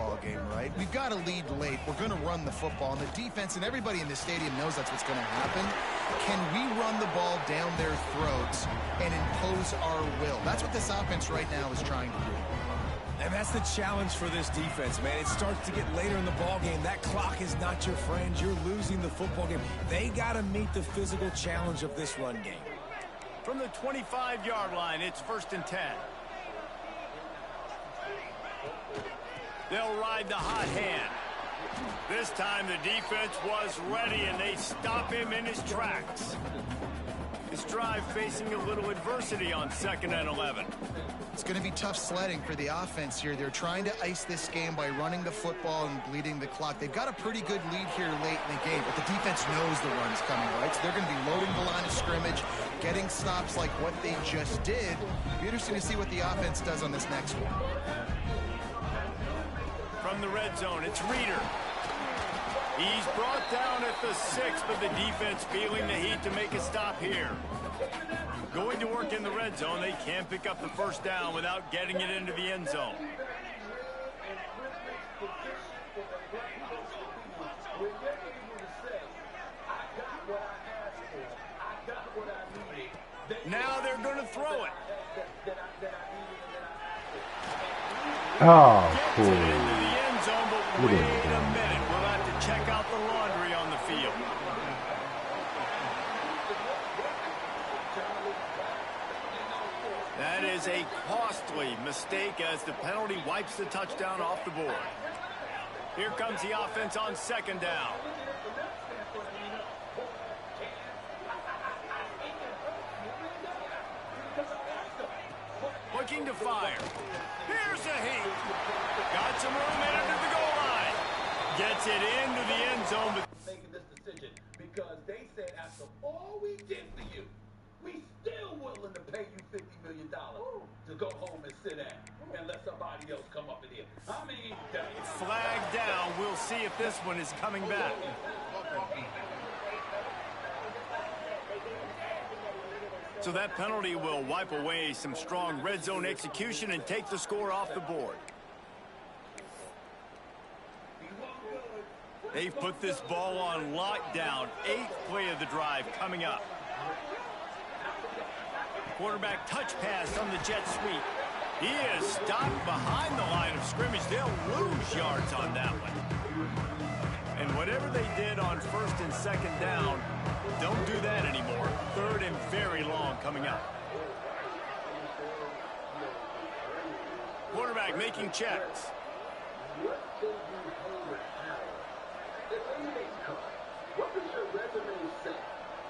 ball game, right? We've got to lead late. We're going to run the football, and the defense and everybody in the stadium knows that's what's going to happen. Can we run the ball down their throats and impose our will? That's what this offense right now is trying to do. And that's the challenge for this defense, man. It starts to get later in the ball game. That clock is not your friend. You're losing the football game. They got to meet the physical challenge of this run game. From the 25-yard line, it's 1st and 10. They'll ride the hot hand. This time the defense was ready, and they stop him in his tracks. This drive facing a little adversity on 2nd and 11. It's going to be tough sledding for the offense here. They're trying to ice this game by running the football and bleeding the clock. They've got a pretty good lead here late in the game, but the defense knows the run's coming, right? So they're going to be loading the line of scrimmage, getting stops like what they just did. It'll be interesting to see what the offense does on this next one. From the red zone, it's Reeder. He's brought down at the 6, but the defense feeling the heat to make a stop here. Going to work in the red zone, they can't pick up the 1st down without getting it into the end zone. Now they're going to throw it. Oh, cool. Gets it into the end zone, but wait a minute. We'll have to check out the laundry on the field. That is a costly mistake as the penalty wipes the touchdown off the board. Here comes the offense on 2nd down. Looking to fire. Here's a heat. Got some room in under the goal line. Gets it into the end zone. But making this decision because they said after all we did for you, we still willing to pay you $50 million to go home and sit down and let somebody else come up in here. I mean, flag down. We'll see if this one is coming back. So that penalty will wipe away some strong red zone execution and take the score off the board. They've put this ball on lockdown. 8th play of the drive coming up. Quarterback touch pass on the jet sweep. He is stopped behind the line of scrimmage. They'll lose yards on that one. And whatever they did on 1st and 2nd down, don't do that anymore. 3rd and very long coming up. Quarterback making checks. what does your resume say?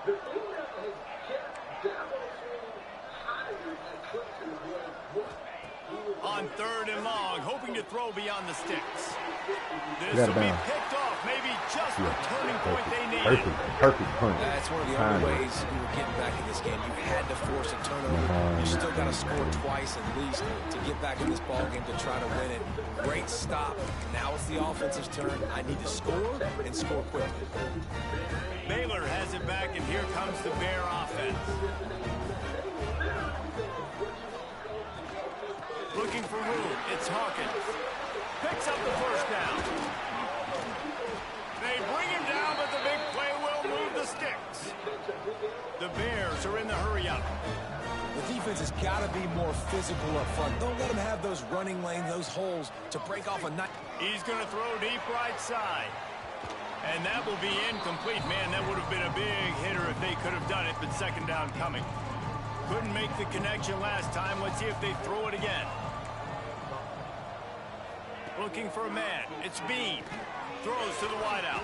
The thing that has kept Davidians higher than Clemson was what? On 3rd and long, hoping to throw beyond the sticks. This will be picked off, maybe just the turning point they needed. Perfect punch. That's one of the only ways you were getting back in this game. You had to force a turnover. You still got to score twice at least to get back in this ball game to try to win it. Great stop. Now it's the offensive's turn. I need to score and score quickly. Baylor has it back, and here comes the Bear offense. Looking for room. It's Hawkins. Picks up the 1st down. They bring him down, but the big play will move the sticks. The Bears are in the hurry-up. The defense has got to be more physical up front. Don't let them have those running lanes, those holes to break off a night. He's going to throw deep right side. And that will be incomplete. Man, that would have been a big hitter if they could have done it, but 2nd down coming. Couldn't make the connection last time. Let's see if they throw it again. Looking for a man. It's Bean. Throws to the wideout.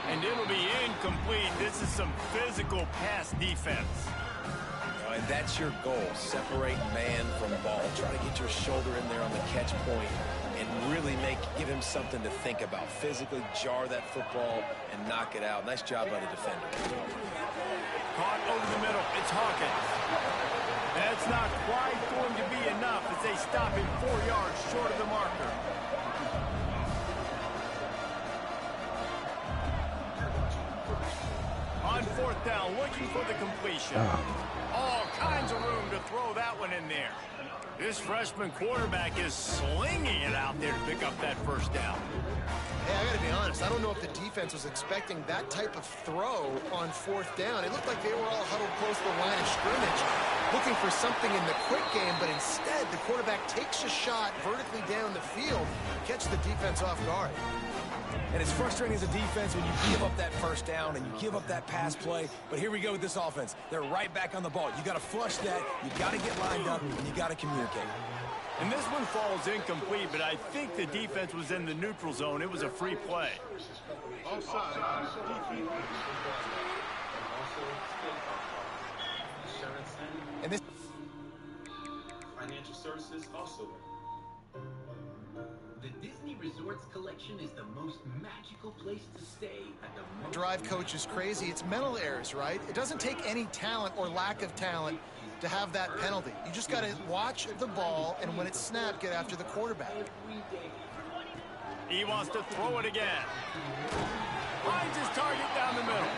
And it'll be incomplete. This is some physical pass defense. And that's your goal. Separate man from ball. Try to get your shoulder in there on the catch point and really give him something to think about. Physically jar that football and knock it out. Nice job by the defender. Caught over the middle. It's Hawkins. That's not quite going to be enough as they stop him 4 yards short of the marker. On 4th down, looking for the completion. All kinds of room to throw that one in there. This freshman quarterback is slinging it out there to pick up that first down. Hey, I got to be honest. I don't know if the defense was expecting that type of throw on 4th down. It looked like they were all huddled close to the line of scrimmage, looking for something in the quick game, but instead the quarterback takes a shot vertically down the field, catch the defense off guard. And it's frustrating as a defense when you give up that first down and you give up that pass play. But here we go with this offense. They're right back on the ball. You got to flush that. You got to get lined up, and you got to communicate. And this one falls incomplete, but I think the defense was in the neutral zone. It was a free play. And this Financial services also. The Disney Resorts collection is the most magical place to stay at the drive coach is crazy. It's mental errors, right? It doesn't take any talent or lack of talent to have that penalty. You just got to watch the ball, and when it's snapped, get after the quarterback. He wants to throw it again. Finds his target down the middle.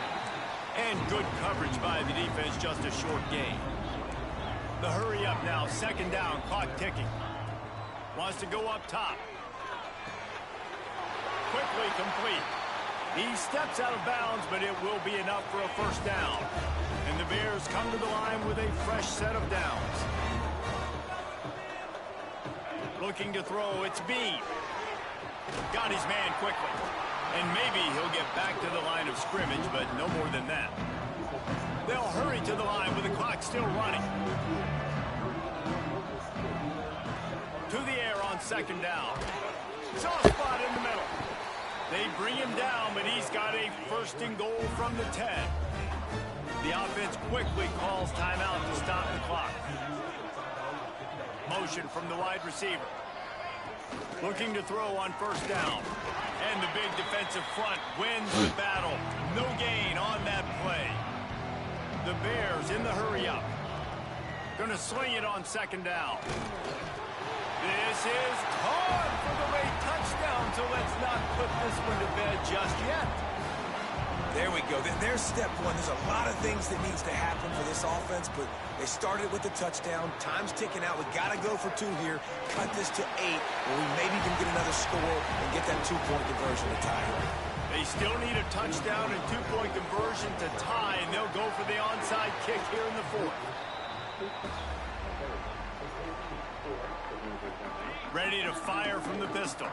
And good coverage by the defense, just a short gain. The hurry up now, 2nd down, clock ticking. Wants to go up top. Quickly complete. He steps out of bounds, but it will be enough for a first down. And the Bears come to the line with a fresh set of downs. Looking to throw, it's Bean. Got his man quickly. And maybe he'll get back to the line of scrimmage, but no more than that. They'll hurry to the line with the clock still running. To the air on 2nd down. Soft spot in the middle. They bring him down, but he's got a 1st and goal from the 10. The offense quickly calls timeout to stop the clock. Motion from the wide receiver. Looking to throw on 1st down. And the big defensive front wins the battle. No gain on that play. The Bears in the hurry up. Going to sling it on 2nd down. This is caught for the late touchdown, so let's not put this one to bed just yet. There we go. There's step one. There's a lot of things that needs to happen for this offense, but they started with the touchdown. Time's ticking out. We got to go for 2 here. Cut this to 8, or we maybe can get another score and get that 2-point conversion to tie it. They still need a touchdown and 2-point conversion to tie, and they'll go for the onside kick here in the 4th. Ready to fire from the pistol.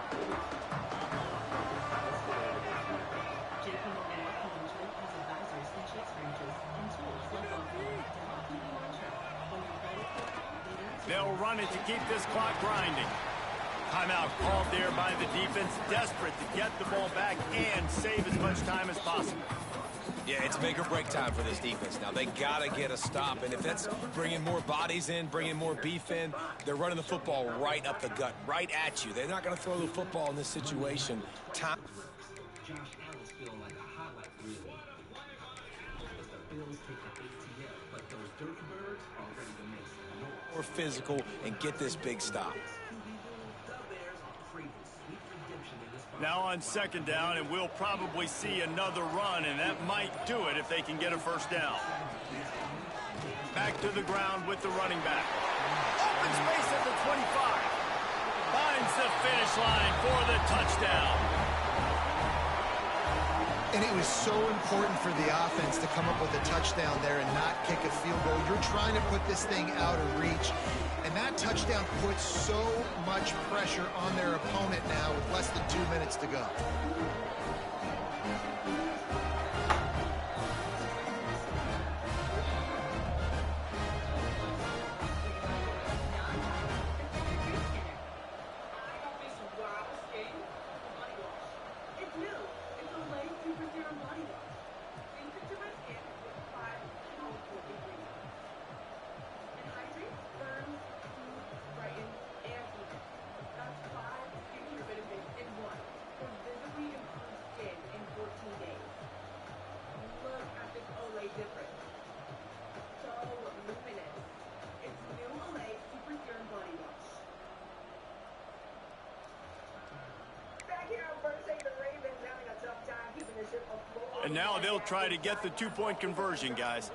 They'll run it to keep this clock grinding. Timeout called there by the defense, desperate to get the ball back and save as much time as possible. Yeah, it's make or break time for this defense. Now, they got to get a stop, and if that's bringing more bodies in, bringing more beef in, they're running the football right up the gut, right at you. They're not going to throw the football in this situation. Time. Josh Allen's feeling like a highlight reel. As the Bills take the ATL, but those dirty birds are ready to make some noise. More physical and get this big stop. Now on 2nd down, and we'll probably see another run, and that might do it if they can get a first down. Back to the ground with the running back. Open space at the 25. Finds the finish line for the touchdown. And it was so important for the offense to come up with a touchdown there and not kick a field goal. You're trying to put this thing out of reach. And that touchdown puts so much pressure on their opponent now with less than 2 minutes to go. And now they'll try to get the 2-point conversion, guys.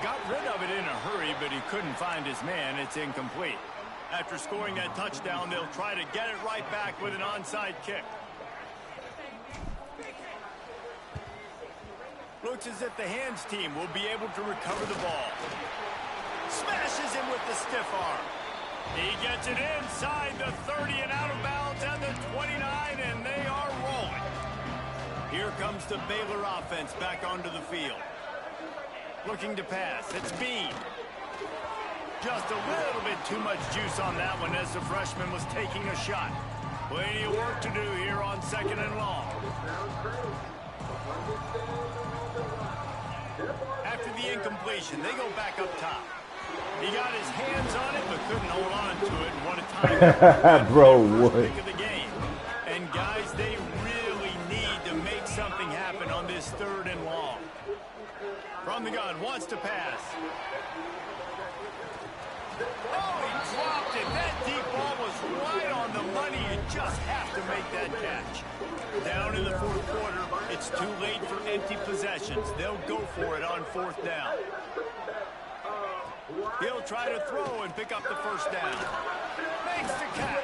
got rid of it in a hurry, but he couldn't find his man. It's incomplete. After scoring that touchdown, they'll try to get it right back with an onside kick. Looks as if the hands team will be able to recover the ball. Smashes him with the stiff arm. He gets it inside the 30 and out of bounds at the 29, and they are rolling. Here comes the Baylor offense back onto the field. Looking to pass. It's Bean. Just a little bit too much juice on that one as the freshman was taking a shot. Plenty of work to do here on 2nd and long. After the incompletion, they go back up top. He got his hands on it, but couldn't hold on to it. And what a time. Bro, what? Pick of the game. And guys, they really need to make something happen on this 3rd and long. From the gun, wants to pass. Oh, he dropped it. That deep ball was right on the money. You just have to make that catch. Down in the 4th quarter, it's too late for empty possessions. They'll go for it on 4th down. He'll try to throw and pick up the 1st down. Makes the catch.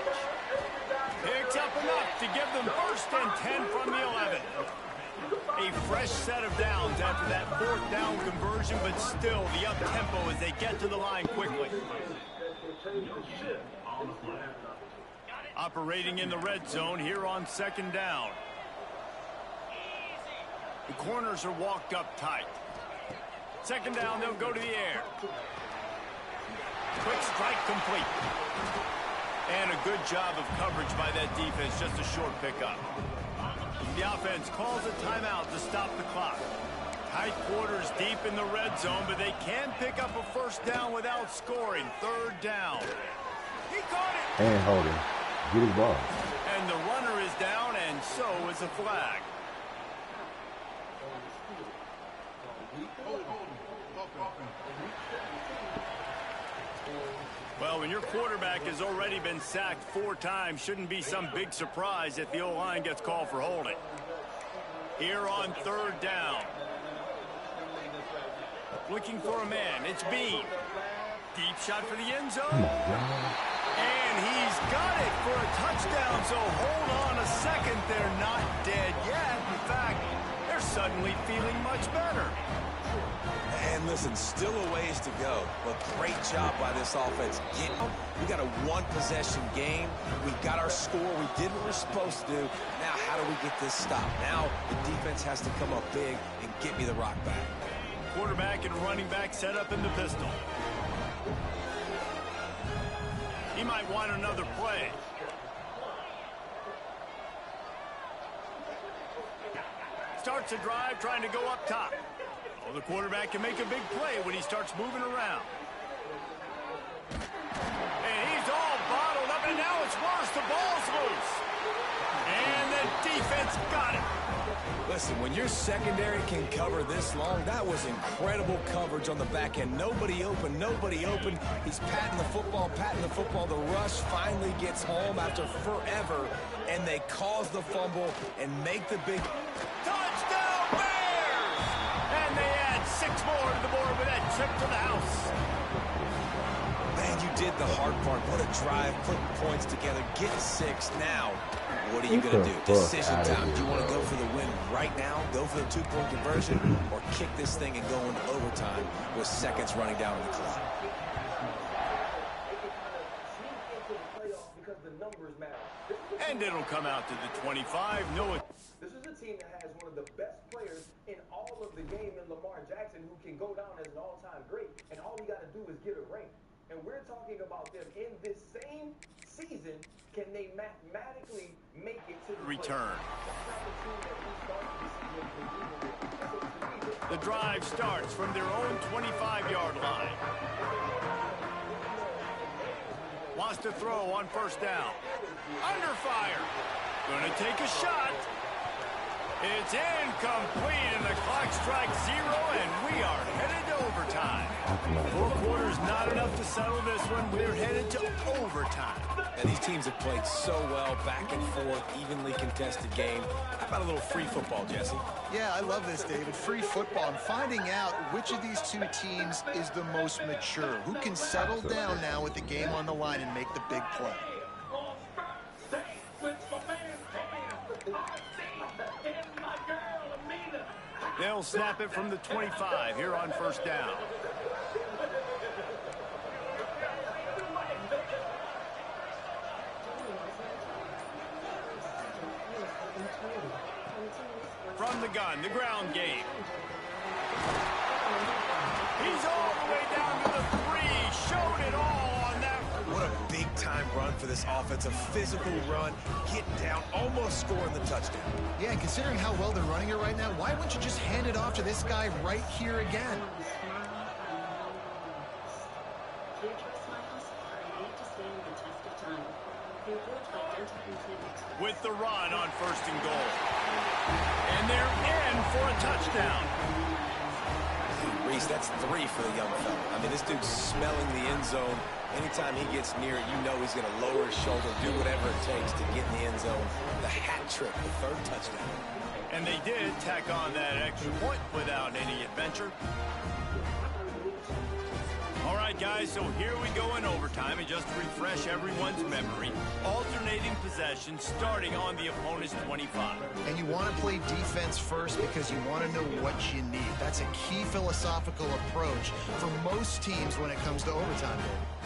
Picks up enough to give them 1st and 10 from the 11. A fresh set of downs after that 4th down conversion, but still the up-tempo as they get to the line quickly. Operating in the red zone here on 2nd down. The corners are walked up tight. 2nd down, they'll go to the air. Quick strike complete. And a good job of coverage by that defense, just a short pickup. The offense calls a timeout to stop the clock. Tight quarters deep in the red zone, but they can pick up a 1st down without scoring. 3rd down. He caught it. And hold it. Get his ball. And the runner is down, and so is a flag. Well, when your quarterback has already been sacked 4 times, shouldn't be some big surprise if the O-line gets called for holding. Here on 3rd down. Looking for a man. It's Bean. Deep shot for the end zone. And he's got it for a touchdown, so hold on a second. They're not dead yet. In fact, they're suddenly feeling much better. And listen, still a ways to go, but great job by this offense. We got a 1-possession game. We got our score. We did what we're supposed to do. Now, how do we get this stopped? Now, the defense has to come up big and get me the rock back. Quarterback and running back set up in the pistol. He might want another play. Starts a drive trying to go up top. Oh, the quarterback can make a big play when he starts moving around. And he's all bottled up, and now it's worse. The ball's loose. And the defense got it. Listen, when your secondary can cover this long, that was incredible coverage on the back end. Nobody open, nobody open. He's patting the football, patting the football. The rush finally gets home after forever, and they cause the fumble and make the big touchdown Bears! And they add 6 more to the board with that trip to the house. Man, you did the hard part. What a drive, putting points together, getting 6 now. What are you going to do? Decision time. Do you want to go for the win right now, go for the 2-point conversion, or kick this thing and go into overtime with seconds running down on the clock? And it'll come out to the 25. No. This is a team that has one of the best players in all of the game in Lamar Jackson, who can go down as an all-time great, and all he got to do is get a ring. And we're talking about them in this same season. Can they mathematically make it to the return? The drive starts from their own 25-yard line. Wants to throw on 1st down. Under fire. Gonna take a shot. It's incomplete, and the clock strikes 0, and we are headed to overtime. 4 quarters not enough to settle this one. We're headed to overtime. And these teams have played so well, back and forth, evenly contested game. How about a little free football, Jesse? Yeah, I love this, David. Free football. I'm finding out which of these two teams is the most mature. Who can settle down now with the game on the line and make the big play? They'll snap it from the 25 here on first down. From the gun, the ground game. He's all the way down to the 3. Showed it all on that. What a big-time run for this offense. A physical run, getting down, almost scoring the touchdown. Yeah, and considering how well they're running it right now, why wouldn't you just hand it off to this guy right here again? With the run on first and goal. And they're in for a touchdown. Reese, that's 3 for the young fella. I mean, this dude's smelling the end zone. Anytime he gets near it, you know he's going to lower his shoulder, do whatever it takes to get in the end zone. The hat trick, the 3rd touchdown. And they did tack on that extra point without any adventure. All right, guys, so here we go in overtime, and just to refresh everyone's memory, alternating possession starting on the opponent's 25. And you want to play defense first because you want to know what you need. That's a key philosophical approach for most teams when it comes to overtime.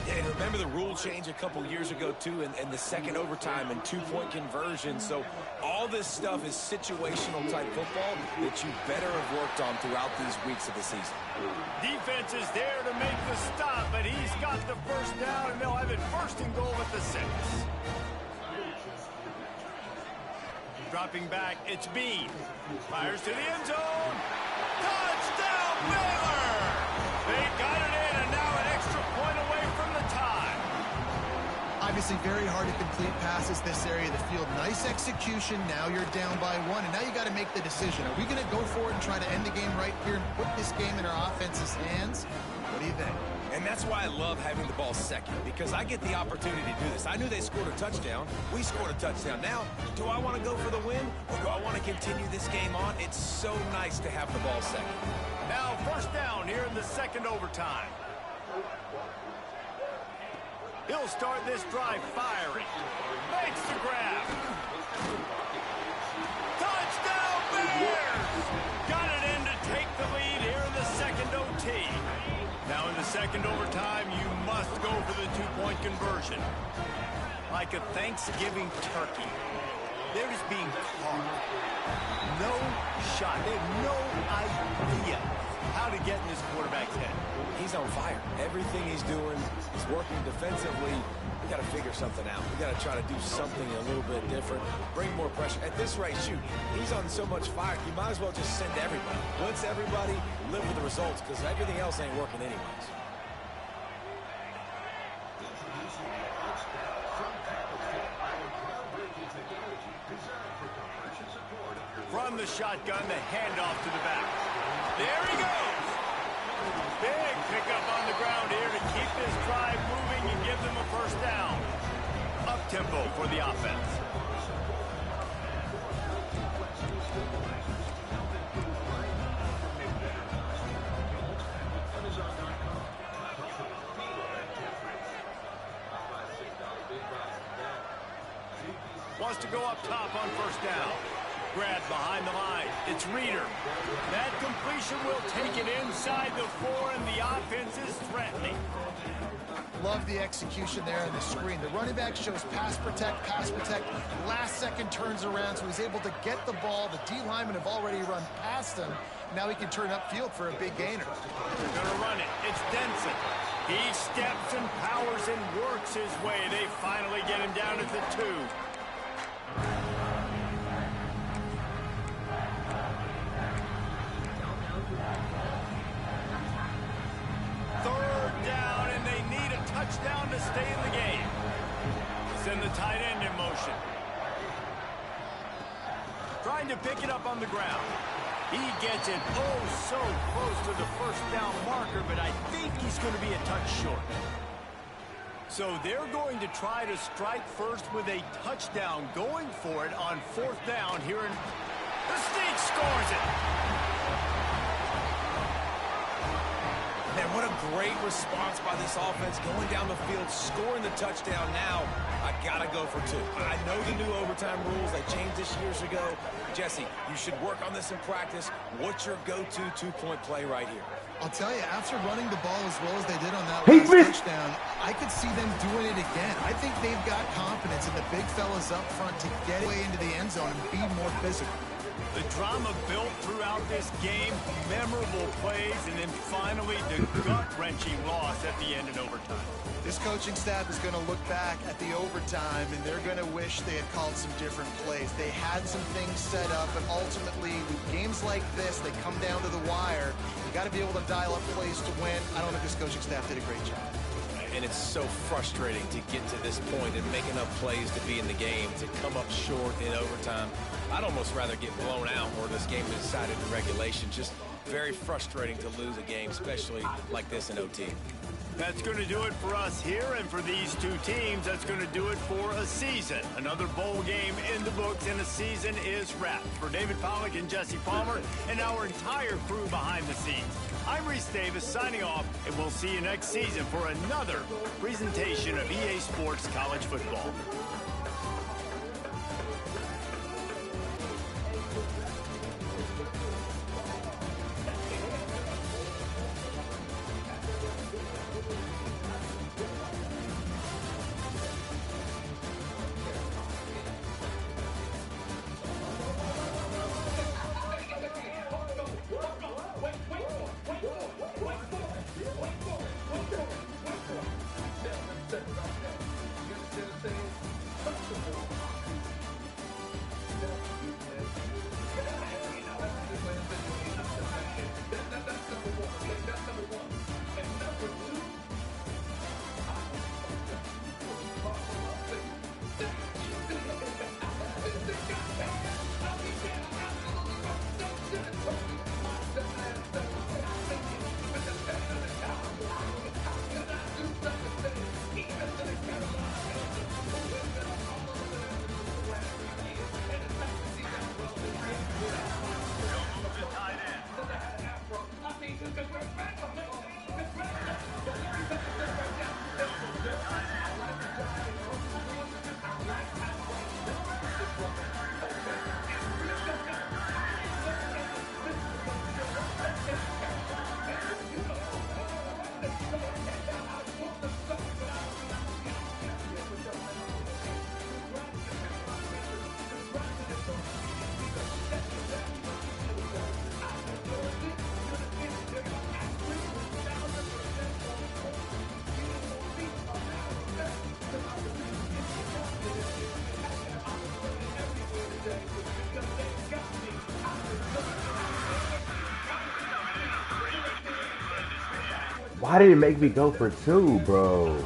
Yeah, and remember the rule change a couple years ago, too, and the second overtime and 2-point conversion. So all this stuff is situational type football that you better have worked on throughout these weeks of the season. Defense is there to make the stop, but he's got the first down, and they'll have it first and goal at the 6. Dropping back, it's Bean. Fires to the end zone. Touchdown, Baylor! They got it in, and now an extra point away from the tie. Obviously very hard to complete passes this area of the field. Nice execution. Now you're down by 1, and now you got to make the decision. Are we going to go for it and try to end the game right here and put this game in our offense's hands? What do you think? And that's why I love having the ball second, because I get the opportunity to do this. I knew they scored a touchdown. We scored a touchdown. Now, do I want to go for the win, or do I want to continue this game on? It's so nice to have the ball second. Now first down here in the second overtime. He'll start this drive firing. Makes the grab. Touchdown Bears! Got it in to take the lead here in the second OT. Now in the second overtime, you must go for the 2-point conversion. Like a Thanksgiving turkey. They're just being caught. No shot. They have no idea how to get in this quarterback's head. He's on fire. Everything he's doing, he's working defensively. We got to figure something out. We got to try to do something a little bit different. Bring more pressure. At this rate, shoot, he's on so much fire, you might as well just send everybody. Blitz everybody, live with the results, because everything else ain't working anyways. From the shotgun, the handoff to the back. There he goes. Big pickup on the ground here to keep this drive moving and give them a first down. Up-tempo for the offense. Wants to go up top on first down. Grab behind the line. It's Reeder. That completion will take it inside the 4, and the offense is threatening. Love the execution there on the screen. The running back shows pass protect. Last second turns around, so he's able to get the ball. The D linemen have already run past him. Now he can turn upfield for a big gainer. They're going to run it. It's Denson. He steps and powers and works his way. They finally get him down at the 2. Touchdown to stay in the game. Send the tight end in motion. trying to pick it up on the ground. He gets it oh so close to the first down marker, but I think he's going to be a touch short. So they're going to try to strike first with a touchdown, going for it on 4th down here in... The Sneak scores it! Man, what a great response by this offense, going down the field, scoring the touchdown. Now, I gotta go for 2. I know the new overtime rules, they changed this years ago. Jesse, you should work on this in practice. What's your go-to 2-point play right here? I'll tell you, after running the ball as well as they did on that last touchdown, I could see them doing it again. I think they've got confidence in the big fellas up front to get away into the end zone and be more physical. The drama built throughout this game, memorable plays, and then finally the gut-wrenching loss at the end in overtime. This coaching staff is going to look back at the overtime, and they're going to wish they had called some different plays. They had some things set up, but ultimately, with games like this, they come down to the wire. You got to be able to dial up plays to win. I don't think this coaching staff did a great job. And it's so frustrating to get to this point and make enough plays to be in the game, to come up short in overtime. I'd almost rather get blown out or this game is decided in regulation. Just very frustrating to lose a game, especially like this in OT. That's going to do it for us here, and for these two teams, that's going to do it for a season. Another bowl game in the books, and a season is wrapped. For David Pollack and Jesse Palmer and our entire crew behind the scenes, I'm Reese Davis signing off, and we'll see you next season for another presentation of EA Sports College Football. Why did it make me go for 2, bro?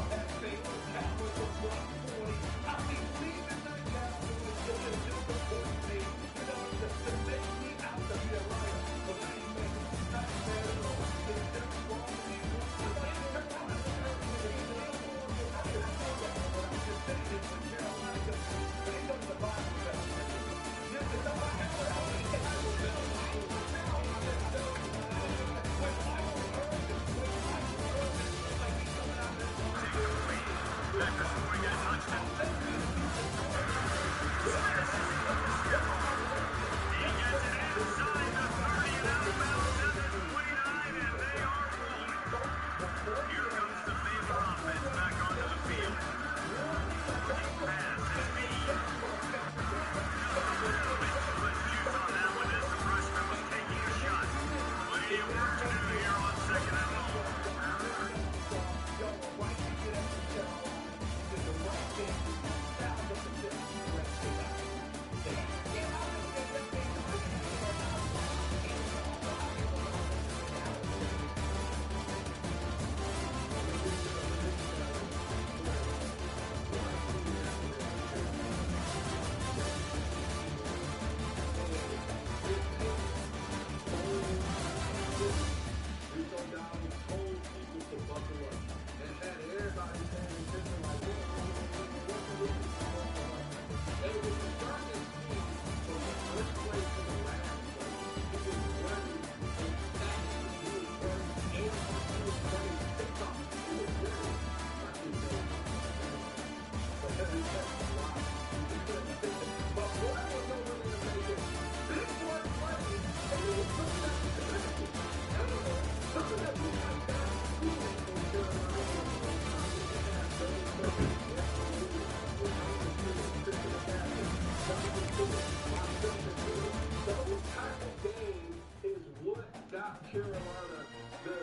Those type of games is what got Carolina the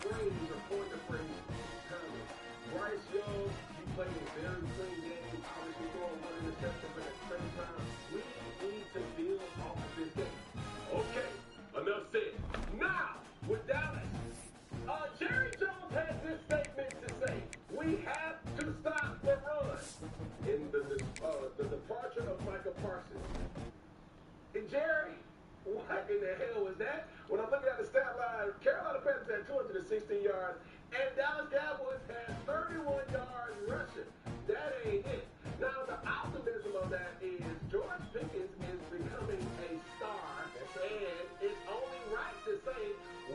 phrase or point the phrase coming. Bryce Young, he played a very clean game, obviously throwing one interception, but at the same time, we need to build off of this game. Okay, enough said. Now, with Dallas, Jerry Jones has this statement to say: we have to stop the run. In the departure of Michael Parsons. And Jerry, what in the hell was that? When I'm looking at the stat line, Carolina Panthers had 216 yards, and Dallas Cowboys had 31 yards rushing. That ain't it. Now, the optimism of that is George Pickens is becoming a star, and it's only right to say,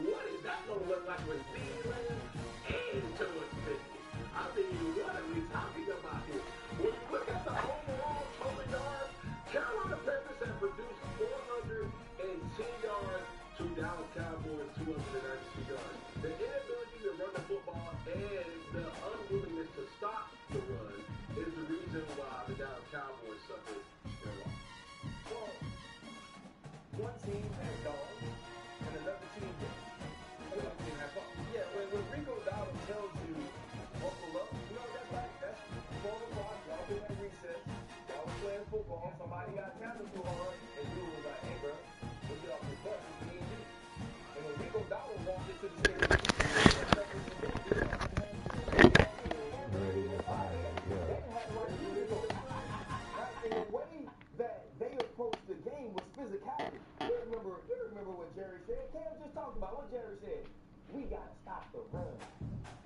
what is that going to look like with CeeDee Lamb and George Pickens? I mean, what are we talking about here? When you look at the overall total yards, Carolina Panthers have produced 410 yards to Dallas Cowboys 292 yards. The inability to run the football and the unwillingness to stop the run is the reason why the Dallas Cowboys suffered their loss. Well, one team has dogs and another team didn't. Another team has dogs. Yeah, when Rico Dowdle tells you, buckle up, you know, that's 4 o'clock, y'all been at recess, y'all was playing football, somebody got tackled too hard, and you was like, hey, bro, let's get off the bus, it's me and you. And when Rico Dowdle walked into the stadium, and the way that they approached the game was physicality. You remember what Jerry said? Cam just talked about what Jerry said. We gotta stop the run.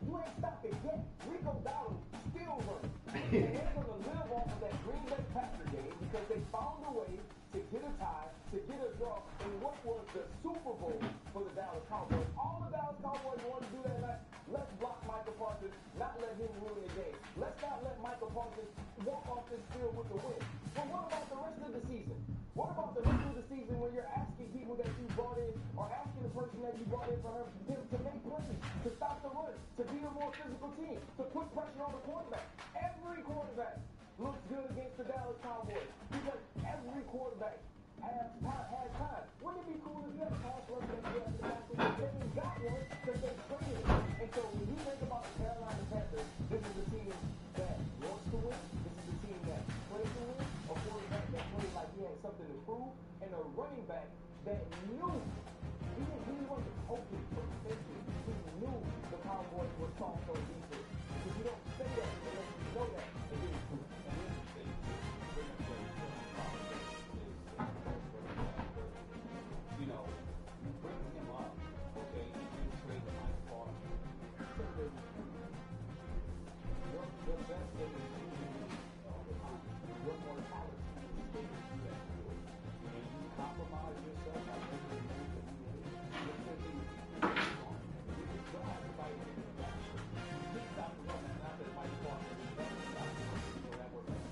You ain't stopped it yet. Rico Dowdle still running. And they're gonna live off of that Green Bay Packer game because they found a way to get a tie, to get a draw in what was the Super Bowl for the Dallas Cowboys. All the Dallas Cowboys wanted to do that night. Let's block Michael Parsons, not let him ruin the game. Let's not let Michael Parsons walk off this field with the win. But what about the rest of the season? What about the rest of the season when you're asking people that you brought in or asking the person that you brought in for him to make plays, to stop the run, to be a more physical team, to put pressure on the quarterback? Every quarterback looks good against the Dallas Cowboys because every quarterback has time. Wouldn't it be cool if you had a pass rush that you had to pass it? They ain't got one because they traded it. And so when you think about the Carolina Panthers, this is a team that wants to win. This is a team that plays to win. A quarterback that plays like he had something to prove, and a running back that knew he wasn't hoping for defenses. He knew the Cowboys were soft on defense. Because you don't say that unless you know that. And then you know, you bring him up, okay, and you trade Mike Parsons. So your best thing is usually your mortality is taking you that field. And you compromise yourself by taking the moves that you need. You're taking on. You don't have to fight with the back. You can't stop the run. Not that Mike Parsons is better than stop the run. You know that was right.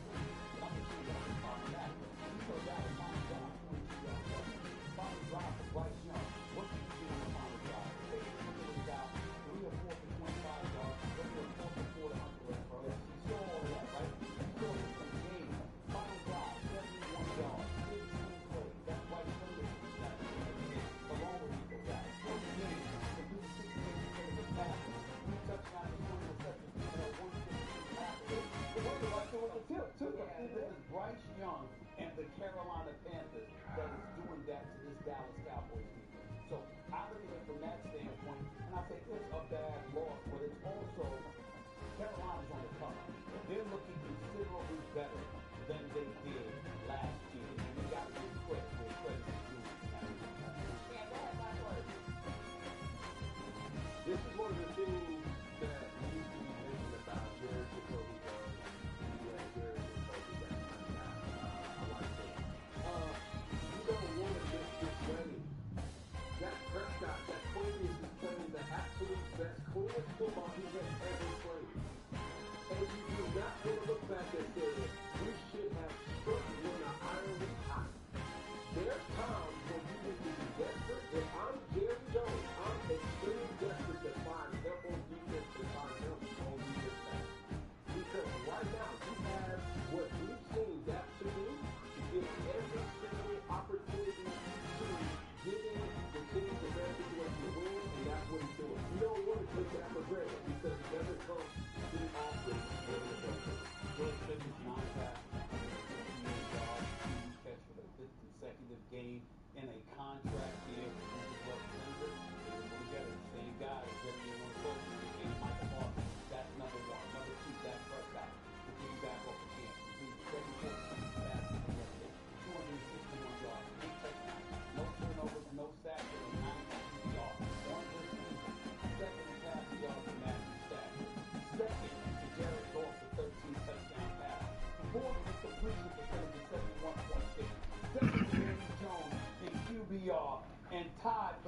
But I'm just saying you have to stop that. You know that was my job. 22 yards. Final drive for Bryce Young. What did you do in the final drive? They got 3 or 4 for 25 yards. Then they were 4 for 4 to Uncle bro. You saw all that, right? You saw this in the game. Final drive, 71 yards, 15 plays. That's Bryce Young that you got along with Rico Dowdle. 4 games to do 68% of his passes. 3 touchdowns, 2 interceptions, and a 150 passes. The one that I saw was a tip, too. It is Bryce Young and the Carolina Panthers that is doing that to this Dallas Cowboys defense. So I look at it from that standpoint, and I say it's a bad loss, but it's also Carolina's on the come up. They're looking considerably better than they did last year, and we got to give credit where credit is due. This is one of the things that needs to be mentioned about Jared Jacoby does. I like that. You don't want to miss this game. Dak Prescott, that Quavius is playing the absolute best, cleanest football he has ever played. And you do not want to look back and say, we completion percentage of 71.6. Second, Danny Jones in QBR and tied for